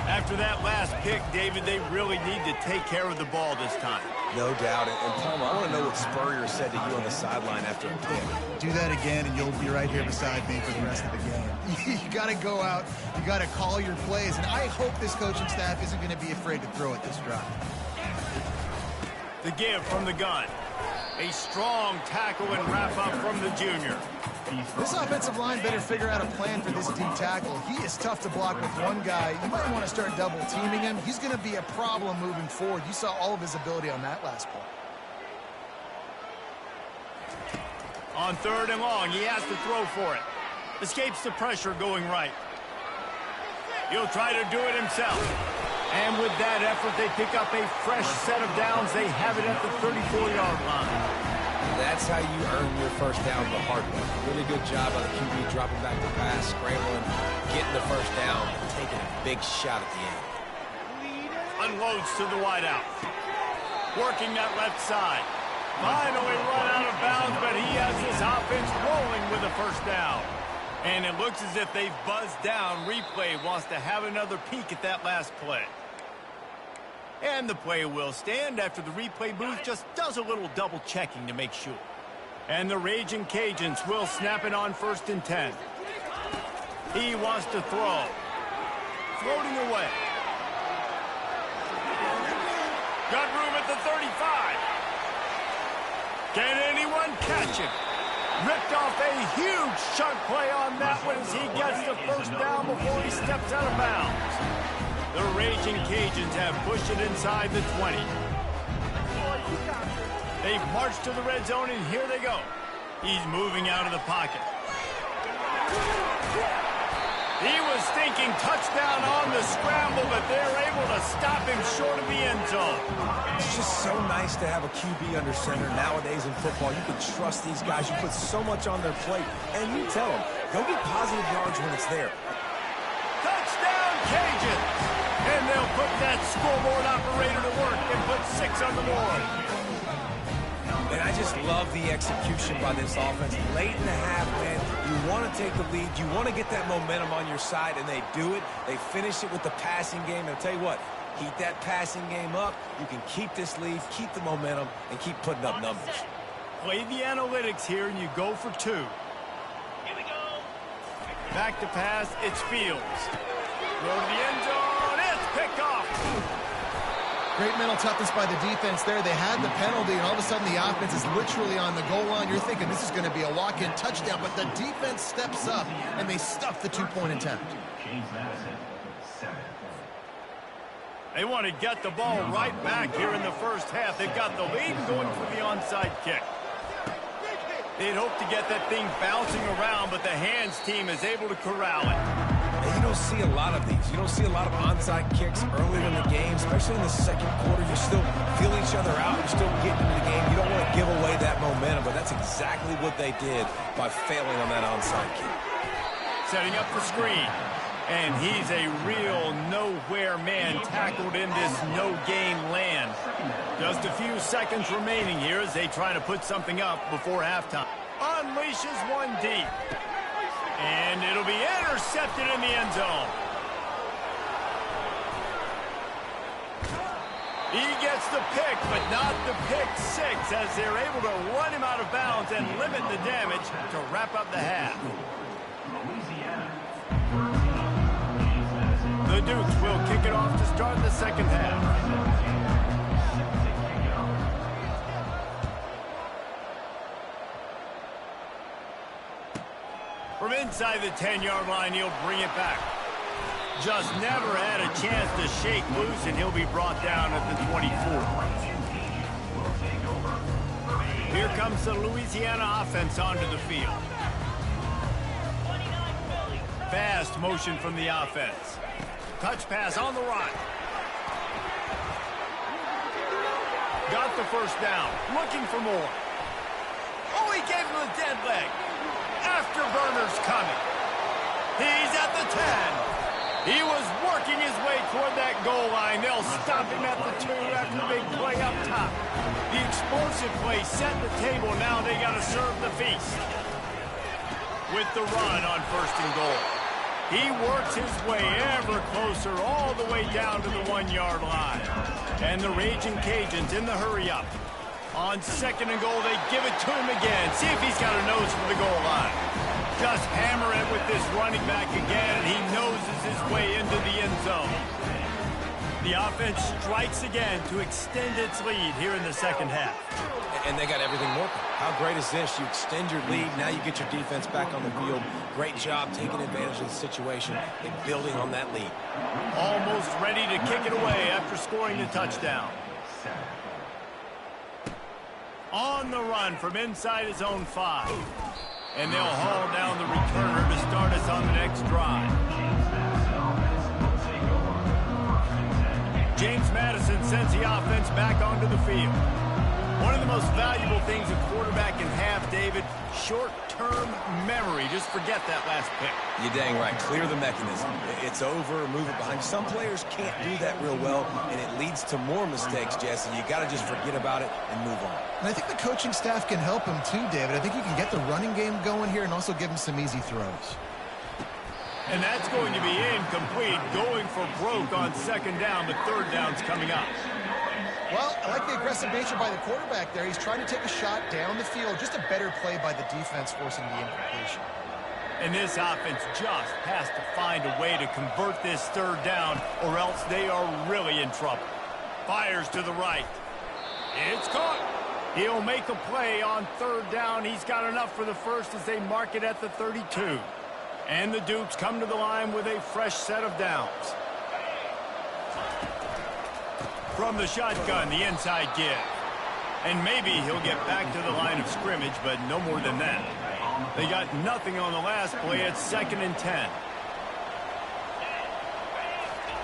After that last pick, David, they really need to take care of the ball this time. No doubt. And Palmer, I want to know what Spurrier said to you on the sideline after a pick. Do that again, and you'll be right here beside me for the rest of the game. You got to go out. You got to call your plays. And I hope this coaching staff isn't going to be afraid to throw at this drive. The give from the gun. A strong tackle and wrap-up from the junior. This offensive line better figure out a plan for this D tackle. He is tough to block with one guy. You might want to start double-teaming him. He's going to be a problem moving forward. You saw all of his ability on that last play. On 3rd and long, he has to throw for it. Escapes the pressure going right. He'll try to do it himself. And with that effort, they pick up a fresh set of downs. They have it at the 34-yard line. That's how you earn your first down the hard way. Really good job by the QB dropping back the pass, scrambling, getting the first down, and taking a big shot at the end. Unloads to the wideout. Working that left side. Finally run out of bounds, but he has this offense rolling with a first down. And it looks as if they've buzzed down. Replay wants to have another peek at that last play. And the play will stand after the replay booth just does a little double checking to make sure. And the Raging Cajuns will snap it on 1st and 10. He wants to throw. Floating away. Got room at the 35. Can anyone catch him? Ripped off a huge chunk play on that one as he gets the first down before he steps out of bounds. The Raging Cajuns have pushed it inside the 20. They've marched to the red zone, and here they go. He's moving out of the pocket. He was thinking touchdown on the scramble, but they're able to stop him short of the end zone. It's just so nice to have a QB under center. Nowadays in football, you can trust these guys. You put so much on their plate, and you tell them, go get positive yards when it's there. Touchdown, Cajuns! And they'll put that scoreboard operator to work and put 6 on the board. And I just love the execution by this offense. Late in the half, man, you want to take the lead. You want to get that momentum on your side, and they do it. They finish it with the passing game. And I'll tell you what, heat that passing game up. You can keep this lead, keep the momentum, and keep putting up numbers. Play the analytics here, and you go for 2. Here we go. Back to pass, it's Fields. Go to the end zone, it's picked off. Great mental toughness by the defense there. They had the penalty, and all of a sudden the offense is literally on the goal line. You're thinking this is going to be a walk-in touchdown, but the defense steps up, and they stuff the 2-point attempt. They want to get the ball right back here in the first half. They've got the lead and going for the onside kick. They'd hope to get that thing bouncing around, but the hands team is able to corral it. And you don't see a lot of these. You don't see a lot of onside kicks earlier in the game, especially in the second quarter. You still feel each other out. You're still getting into the game. You don't want to give away that momentum, but that's exactly what they did by failing on that onside kick. Setting up the screen. And he's a real nowhere man tackled in this no-gain land. Just a few seconds remaining here as they try to put something up before halftime. Unleashes one deep. And it'll be intercepted in the end zone. He gets the pick, but not the pick 6 as they're able to run him out of bounds and limit the damage to wrap up the half. The Dukes will kick it off to start the second half. Inside the 10-yard line, he'll bring it back. Just never had a chance to shake loose, and he'll be brought down at the 24. Here comes the Louisiana offense onto the field. Fast motion from the offense. Touch pass on the run. Got the first down. Looking for more. Oh, he gave him a dead leg. Afterburner's coming. He's at the 10. He was working his way toward that goal line. They'll stop him at the 2 after the big play up top. The explosive play set the table. Now they got to serve the feast. With the run on 1st and goal. He works his way ever closer all the way down to the 1-yard line. And the Raging Cajuns in the hurry-up. On 2nd and goal, they give it to him again. See if he's got a nose for the goal line. Just hammer it with this running back again, and he noses his way into the end zone. The offense strikes again to extend its lead here in the 2nd half. And they got everything working. How great is this? You extend your lead. Now you get your defense back on the field. Great job taking advantage of the situation and building on that lead. Almost ready to kick it away after scoring the touchdown. On the run from inside his own 5. And they'll haul down the returner to start us on the next drive. James Madison sends the offense back onto the field. One of the most valuable things a quarterback can have, David, short-term memory. Just forget that last pick. You're dang right. Clear the mechanism. It's over, move it behind. Some players can't do that real well, and it leads to more mistakes, Jesse. You got to just forget about it and move on. And I think the coaching staff can help him too, David. I think you can get the running game going here and also give him some easy throws. And that's going to be incomplete, going for broke on 2nd down, but 3rd down's coming up. Well, I like the aggressive nature by the quarterback there. He's trying to take a shot down the field. Just a better play by the defense forcing the incompletion. And this offense just has to find a way to convert this 3rd down, or else they are really in trouble. Fires to the right. It's caught. He'll make a play on 3rd down. He's got enough for the first as they mark it at the 32. And the Dukes come to the line with a fresh set of downs. From the shotgun, the inside give. And maybe he'll get back to the line of scrimmage, but no more than that. They got nothing on the last play. It's 2nd and 10.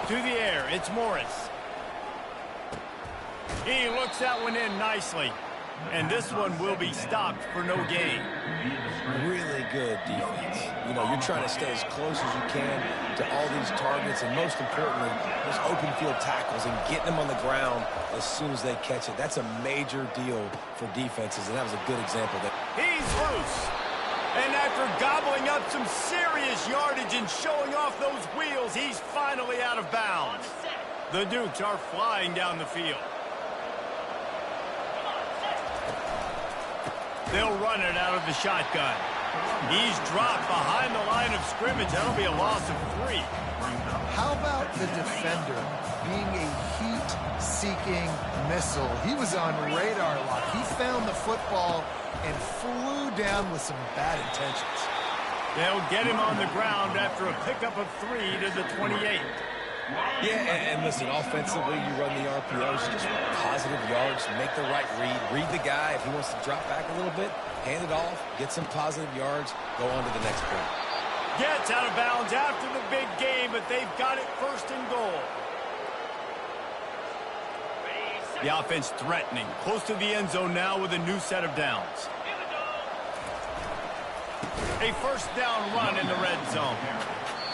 To the air, it's Morris. He looks that one in nicely. And this one will be stopped for no gain. Really good defense. You know, you're trying to stay as close as you can to all these targets, and most importantly, those open field tackles and getting them on the ground as soon as they catch it. That's a major deal for defenses, and that was a good example there. He's loose. And after gobbling up some serious yardage and showing off those wheels, he's finally out of bounds. The Dukes are flying down the field. They'll run it out of the shotgun. He's dropped behind the line of scrimmage. That'll be a loss of 3. How about the defender being a heat-seeking missile? He was on radar lock. He found the football and flew down with some bad intentions. They'll get him on the ground after a pickup of 3 to the 28. Yeah, and listen, offensively, you run the RPOs, just positive yards, make the right read the guy. If he wants to drop back a little bit, hand it off, get some positive yards, go on to the next play. Gets out of bounds after the big game, but they've got it 1st and goal. The offense threatening, close to the end zone now with a new set of downs. A 1st down run in the red zone.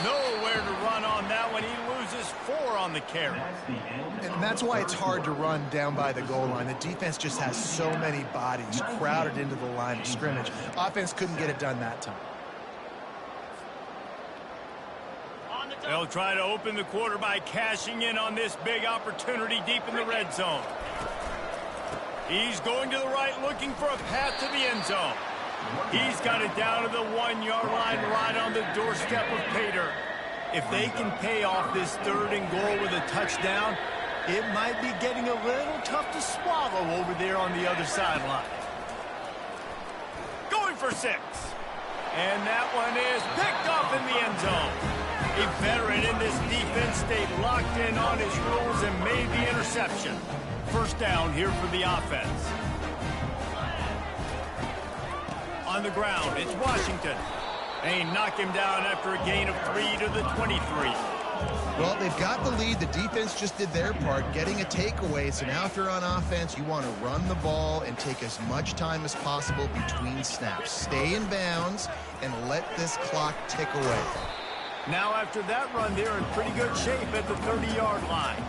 Nowhere to run on that one. He loses 4 on the carry. And that's why it's hard to run down by the goal line. The defense just has so many bodies crowded into the line of scrimmage. Offense couldn't get it done that time. They'll try to open the quarter by cashing in on this big opportunity deep in the red zone. He's going to the right, looking for a path to the end zone. He's got it down to the 1-yard line, right on the doorstep of Pater. If they can pay off this 3rd and goal with a touchdown, it might be getting a little tough to swallow over there on the other sideline. Going for 6. And that one is picked off in the end zone. A veteran in this defense stayed locked in on his rules and made the interception. First down here for the offense. On the ground, it's Washington. They knock him down after a gain of 3 to the 23. Well, they've got the lead. The defense just did their part, getting a takeaway. So now if you're on offense, you want to run the ball and take as much time as possible between snaps. Stay in bounds and let this clock tick away. Now after that run, they're in pretty good shape at the 30-yard line.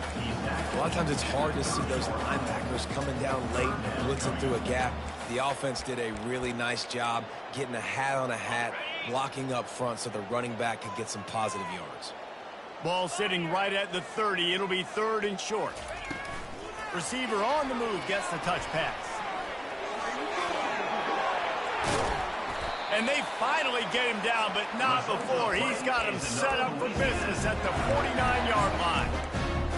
A lot of times it's hard to see those linebackers coming down late and blitzing through a gap. The offense did a really nice job getting a hat on a hat, blocking up front so the running back could get some positive yards. Ball sitting right at the 30. It'll be 3rd and short. Receiver on the move gets the touch pass. And they finally get him down, but not before. He's got him set up for business at the 49-yard line.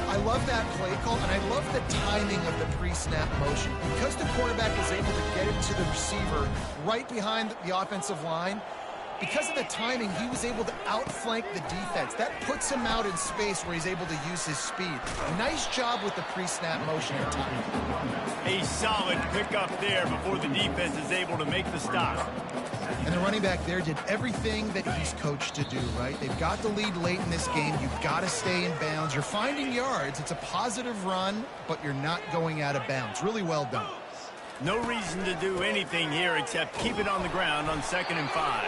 I love that play call, and I love the timing of the pre-snap motion. Because the quarterback is able to get it to the receiver right behind the offensive line, because of the timing, he was able to outflank the defense. That puts him out in space where he's able to use his speed. Nice job with the pre-snap motion and timing. A solid pickup there before the defense is able to make the stop. And the running back there did everything that he's coached to do, right? They've got the lead late in this game. You've got to stay in bounds. You're finding yards. It's a positive run, but you're not going out of bounds. Really well done. No reason to do anything here except keep it on the ground on 2nd and 5.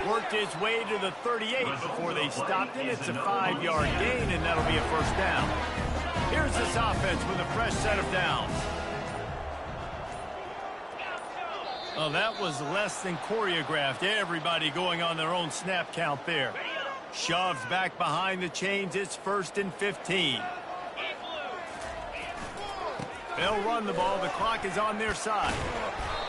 Worked his way to the 38 before they stopped it. It's a 5-yard gain, and that'll be a first down. Here's this offense with a fresh set of downs. Oh, that was less than choreographed. Everybody going on their own snap count there. Shoves back behind the chains. It's 1st and 15. They'll run the ball. The clock is on their side.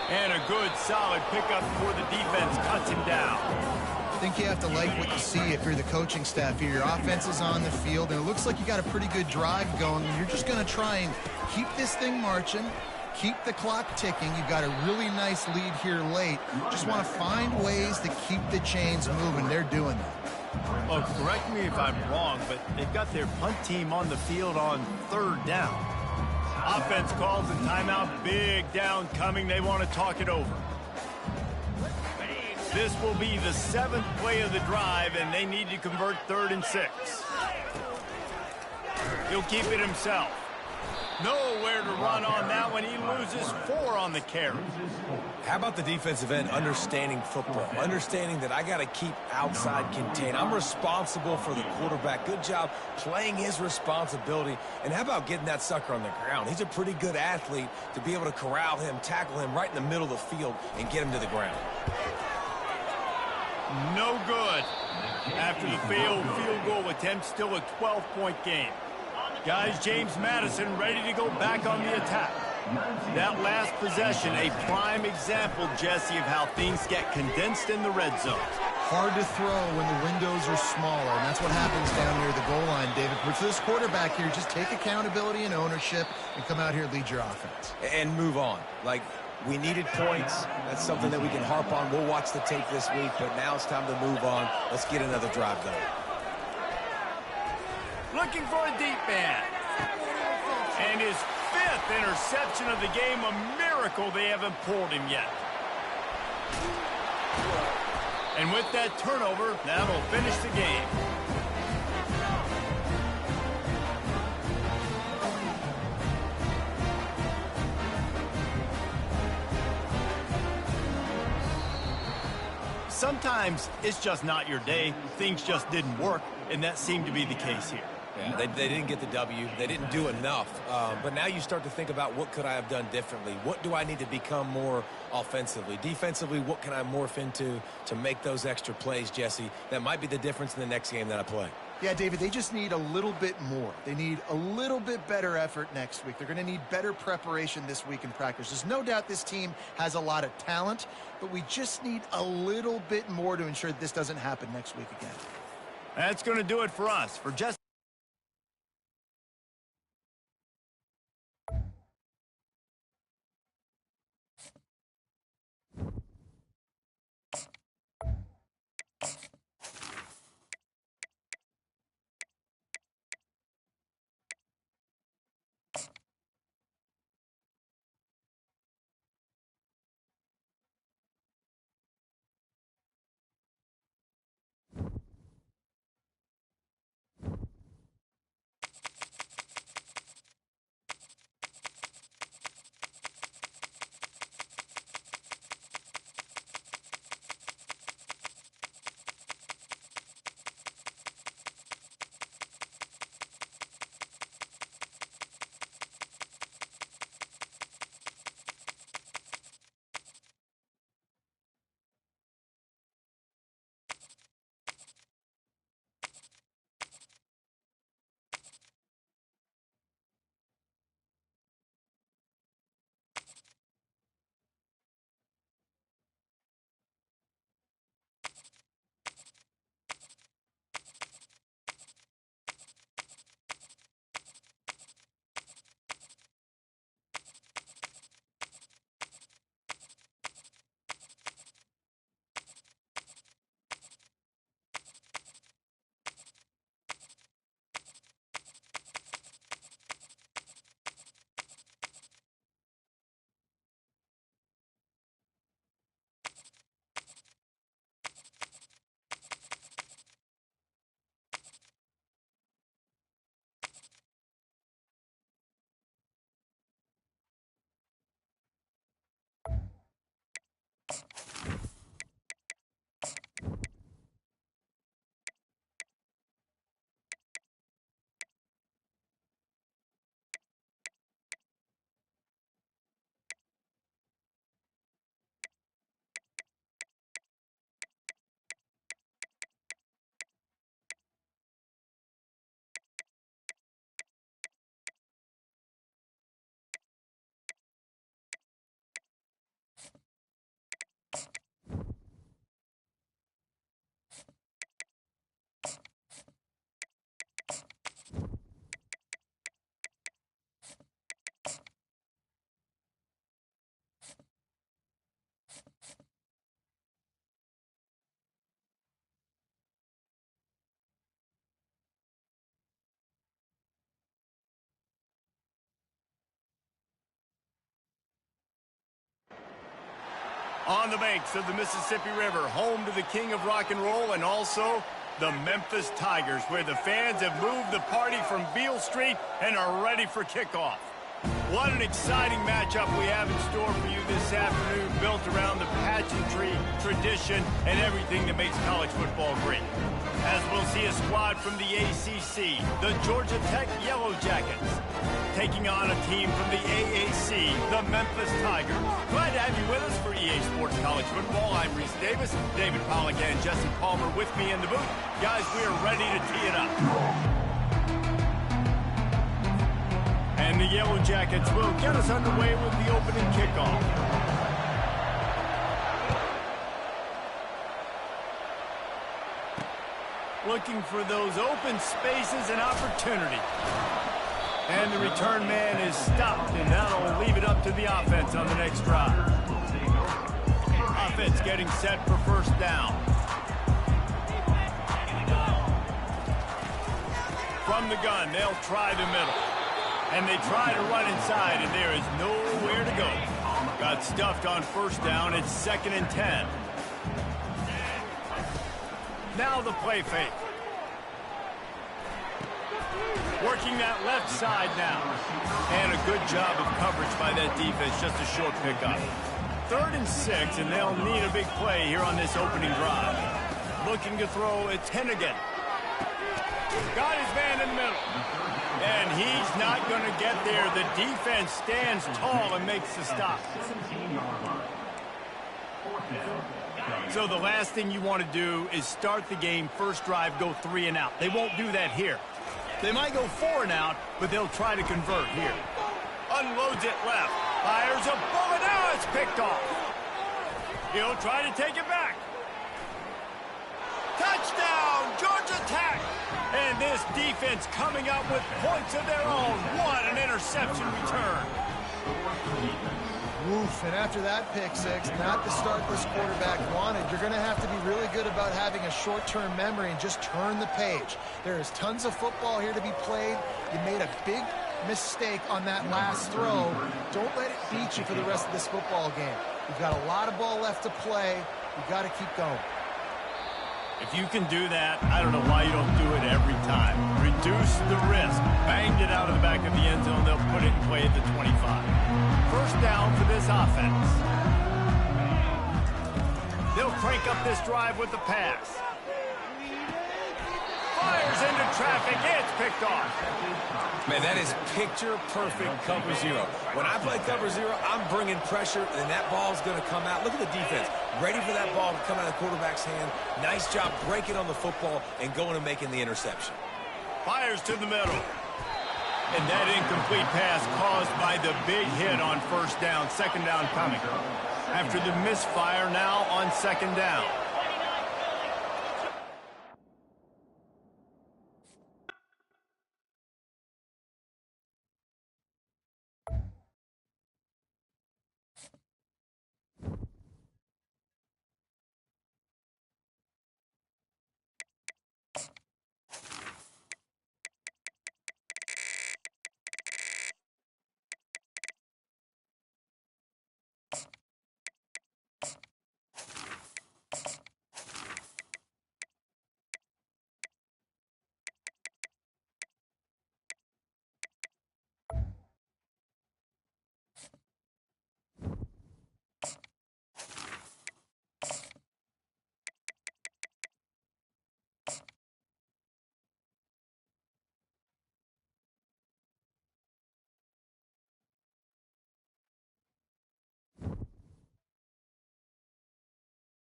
And a good, solid pickup before the defense cuts him down. I think you have to like what you see if you're the coaching staff here. Your offense is on the field, and it looks like you got a pretty good drive going. You're just going to try and keep this thing marching, keep the clock ticking. You've got a really nice lead here late. Just want to find ways to keep the chains moving. They're doing that. Well, correct me if I'm wrong, but they've got their punt team on the field on 3rd down. Offense calls a timeout. Big down coming. They want to talk it over. This will be the 7th play of the drive, and they need to convert 3rd and 6. He'll keep it himself. Nowhere to run on that one. He loses 4 on the carry. How about the defensive end understanding football, understanding that I got to keep outside contained. I'm responsible for the quarterback. Good job playing his responsibility. And how about getting that sucker on the ground? He's a pretty good athlete to be able to corral him, tackle him right in the middle of the field, and get him to the ground. No good. After the failed field goal attempt, still a 12-point game. Guys, James Madison ready to go back on the attack. That last possession, a prime example, Jesse, of how things get condensed in the red zone. Hard to throw when the windows are smaller, and that's what happens down near the goal line, David. But for this quarterback here, just take accountability and ownership and come out here and lead your offense. And move on. Like, we needed points. That's something that we can harp on. We'll watch the tape this week, but now it's time to move on. Let's get another drive going. Looking for a deep man. And his 5th interception of the game. A miracle they haven't pulled him yet. And with that turnover, that'll finish the game. Sometimes it's just not your day. Things just didn't work, and that seemed to be the case here. Yeah, they didn't get the W. They didn't do enough. But now you start to think about what could I have done differently? What do I need to become more offensively? Defensively, what can I morph into to make those extra plays, Jesse? That might be the difference in the next game that I play. Yeah, David, they just need a little bit more. They need a little bit better effort next week. They're going to need better preparation this week in practice. There's no doubt this team has a lot of talent, but we just need a little bit more to ensure that this doesn't happen next week again. That's going to do it for us. For Jesse. On the banks of the Mississippi River, home to the king of rock and roll and also the Memphis Tigers, where the fans have moved the party from Beale Street and are ready for kickoff. What an exciting matchup we have in store for you this afternoon, built around the pageantry, tradition, and everything that makes college football great. As we'll see a squad from the ACC, the Georgia Tech Yellow Jackets, taking on a team from the AAC, the Memphis Tigers. Glad to have you with us for EA Sports College Football. I'm Reese Davis, David Pollack and Jesse Palmer with me in the booth. Guys, we are ready to tee it up. And the Yellow Jackets will get us underway with the opening kickoff. Looking for those open spaces and opportunity. And the return man is stopped, and that'll leave it up to the offense on the next drive. Offense getting set for first down. From the gun, they'll try the middle. And they try to run inside, and there is nowhere to go. Got stuffed on first down. It's 2nd and 10. Now the play fake. Working that left side now. And a good job of coverage by that defense. Just a short pickup. 3rd and 6, and they'll need a big play here on this opening drive. Looking to throw, it's Hennigan. Got his man in the middle. And he's not going to get there. The defense stands tall and makes the stop. So the last thing you want to do is start the game, first drive, go 3 and out. They won't do that here. They might go 4 and out, but they'll try to convert here. Unloads it left. Fires a bullet. Now it's picked off. He'll try to take it back. Touchdown, Georgia Tech. And this defense coming up with points of their own. What an interception return. Oof, and after that pick six, not the start this quarterback wanted. You're going to have to be really good about having a short-term memory and just turn the page. There is tons of football here to be played. You made a big mistake on that last throw. Don't let it beat you for the rest of this football game. You've got a lot of ball left to play. You've got to keep going. If you can do that, I don't know why you don't do it every time. Reduce the risk. Banged it out of the back of the end zone. They'll put it in play at the 25. First down for this offense. They'll crank up this drive with the pass. Fires into traffic. It's picked off. Man, that is picture-perfect cover zero. When I play cover zero, I'm bringing pressure, and that ball's going to come out. Look at the defense. Ready for that ball to come out of the quarterback's hand. Nice job breaking on the football and going and making the interception. Fires to the middle. And that incomplete pass caused by the big hit on first down. 2nd down coming. After the misfire, now on 2nd down.